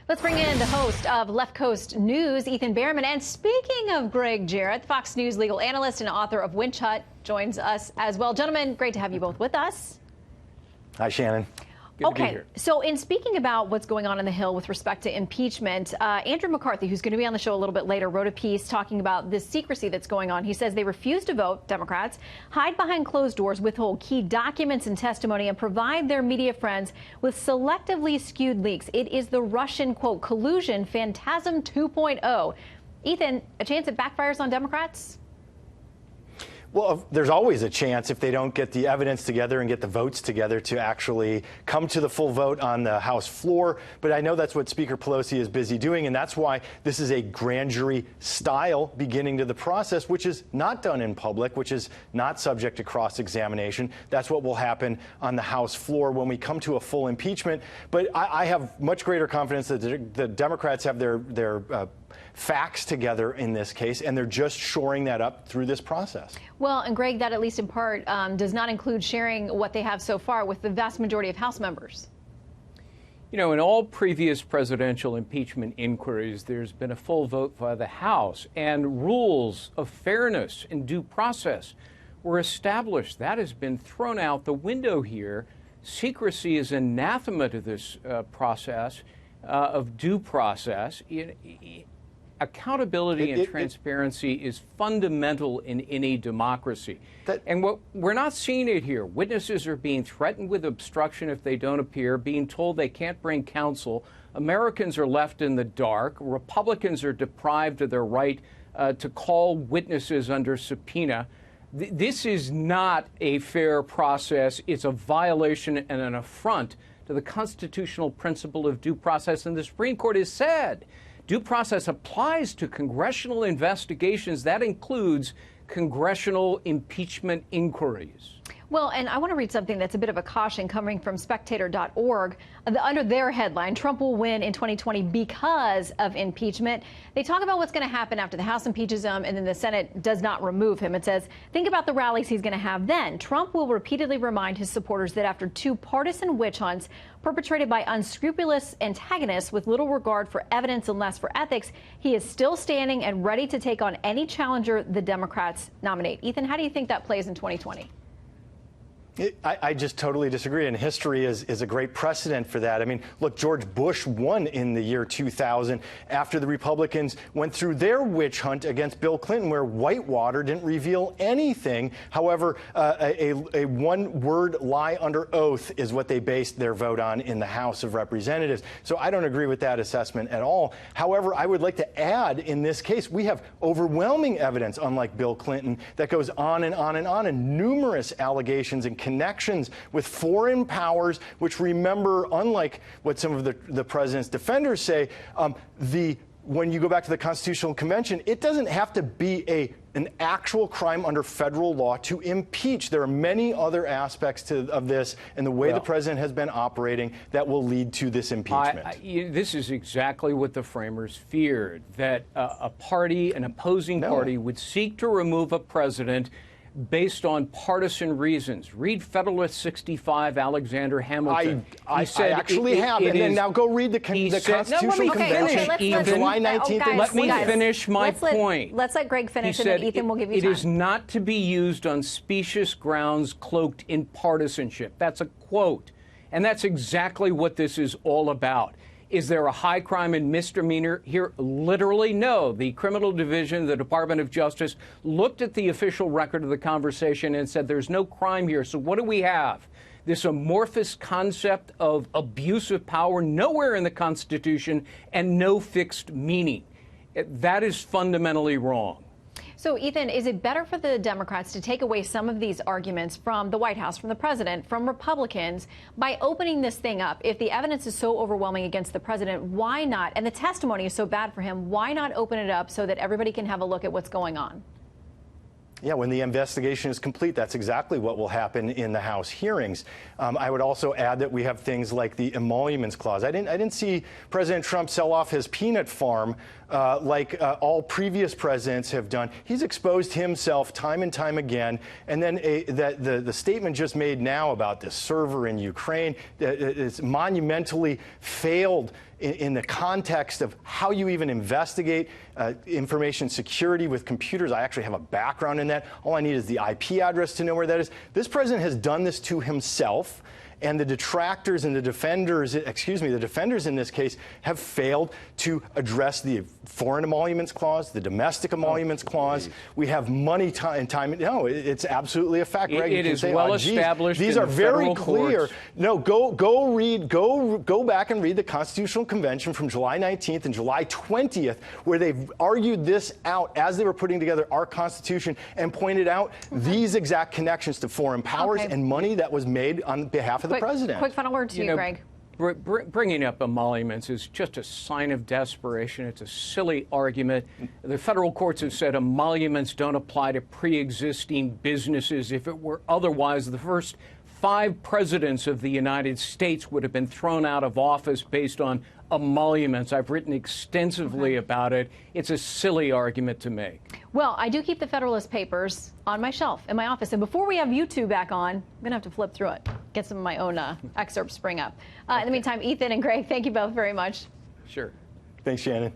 Let's bring in the host of Left Coast News, Ethan Bearman. And speaking of Gregg Jarrett, Fox News legal analyst and author of Witch Hunt, joins us as well. Gentlemen, great to have you both with us. Hi, Shannon. Good to be here. So in speaking about what's going on in the Hill with respect to impeachment, Andrew McCarthy, who's going to be on the show a little bit later, wrote a piece talking about this secrecy that's going on. He says they refuse to vote, Democrats, hide behind closed doors, withhold key documents and testimony, and provide their media friends with selectively skewed leaks. It is the Russian, quote, collusion phantasm 2.0. Ethan, a chance it backfires on Democrats? Well, there's always a chance if they don't get the evidence together and get the votes together to actually come to the full vote on the House floor. But I know that's what Speaker Pelosi is busy doing, and that's why this is a grand jury style beginning to the process, which is not done in public, which is not subject to cross-examination. That's what will happen on the House floor when we come to a full impeachment. But I have much greater confidence that the Democrats have their facts together in this case, and they're just shoring that up through this process. Well, and Greg, that at least in part does not include sharing what they have so far with the vast majority of House members. You know, in all previous presidential impeachment inquiries, there's been a full vote by the House, and rules of fairness and due process were established. That has been thrown out the window here. Secrecy is anathema to this process of due process. Accountability and transparency is fundamental in any democracy. And what we're not seeing it here. Witnesses are being threatened with obstruction if they don't appear, being told they can't bring counsel. Americans are left in the dark. Republicans are deprived of their right to call witnesses under subpoena. This is not a fair process. It's a violation and an affront to the constitutional principle of due process. And the Supreme Court has said due process applies to congressional investigations. That includes congressional impeachment inquiries. Well, and I want to read something that's a bit of a caution coming from spectator.org. Under their headline, Trump will win in 2020 because of impeachment. They talk about what's going to happen after the House impeaches him and then the Senate does not remove him. It says, think about the rallies he's going to have then. Trump will repeatedly remind his supporters that after two partisan witch hunts perpetrated by unscrupulous antagonists with little regard for evidence and less for ethics, he is still standing and ready to take on any challenger the Democrats nominate. Ethan, how do you think that plays in 2020? I just totally disagree, and history is a great precedent for that. I mean, look, George Bush won in the year 2000 after the Republicans went through their witch hunt against Bill Clinton, where Whitewater didn't reveal anything. However, a one-word lie under oath is what they based their vote on in the House of Representatives. So I don't agree with that assessment at all. However, I would like to add, in this case, we have overwhelming evidence, unlike Bill Clinton, that goes on and on and on, and numerous allegations and connections with foreign powers, which, remember, unlike what some of the president's defenders say, when you go back to the Constitutional Convention, it doesn't have to be an actual crime under federal law to impeach. There are many other aspects of this and the way the president has been operating that will lead to this impeachment. This is exactly what the framers feared, that a party, an opposing party, would seek to remove a president based on partisan reasons. Read Federalist 65, Alexander Hamilton. I actually have. And then now go read the Constitutional Convention on July 19th. Let me finish my point. Let's let Greg finish, and then Ethan will give you time. It is not to be used on specious grounds cloaked in partisanship. That's a quote. And that's exactly what this is all about. Is there a high crime and misdemeanor here? Literally, no. The criminal division of the Department of Justice looked at the official record of the conversation and said there's no crime here. So what do we have? This amorphous concept of abuse of power, nowhere in the Constitution, and no fixed meaning. That is fundamentally wrong. So, Ethan, is it better for the Democrats to take away some of these arguments from the White House, from the president, from Republicans, by opening this thing up? If the evidence is so overwhelming against the president, why not? And the testimony is so bad for him, why not open it up so that everybody can have a look at what's going on? Yeah, when the investigation is complete, that's exactly what will happen in the House hearings. I would also add that we have things like the emoluments clause. I didn't see President Trump sell off his peanut farm like all previous presidents have done. He's exposed himself time and time again. And then the statement just made now about this server in Ukraine is monumentally failed in the context of how you even investigate information security with computers. I actually have a background in that. All I need is the IP address to know where that is. This president has done this to himself. And the detractors and the defenders in this case have failed to address the foreign emoluments clause, the domestic emoluments clause. We have money and time. No, it's absolutely a fact. Greg, it is well established. These are very clear. Courts. No, go back and read the Constitutional Convention from July 19th and July 20th, where they've argued this out as they were putting together our Constitution and pointed out these exact connections to foreign powers and money that was made on behalf of the president. Quick final word to you, Greg. Bringing up emoluments is just a sign of desperation. It's a silly argument. The federal courts have said emoluments don't apply to pre-existing businesses. If it were otherwise, the first 5 presidents of the United States would have been thrown out of office based on emoluments. I've written extensively about it. It's a silly argument to make. Well, I do keep the Federalist Papers on my shelf in my office. And before we have you two back on, I'm going to have to flip through it, get some of my own excerpts spring up. In the meantime, Ethan and Greg, thank you both very much. Sure. Thanks, Shannon.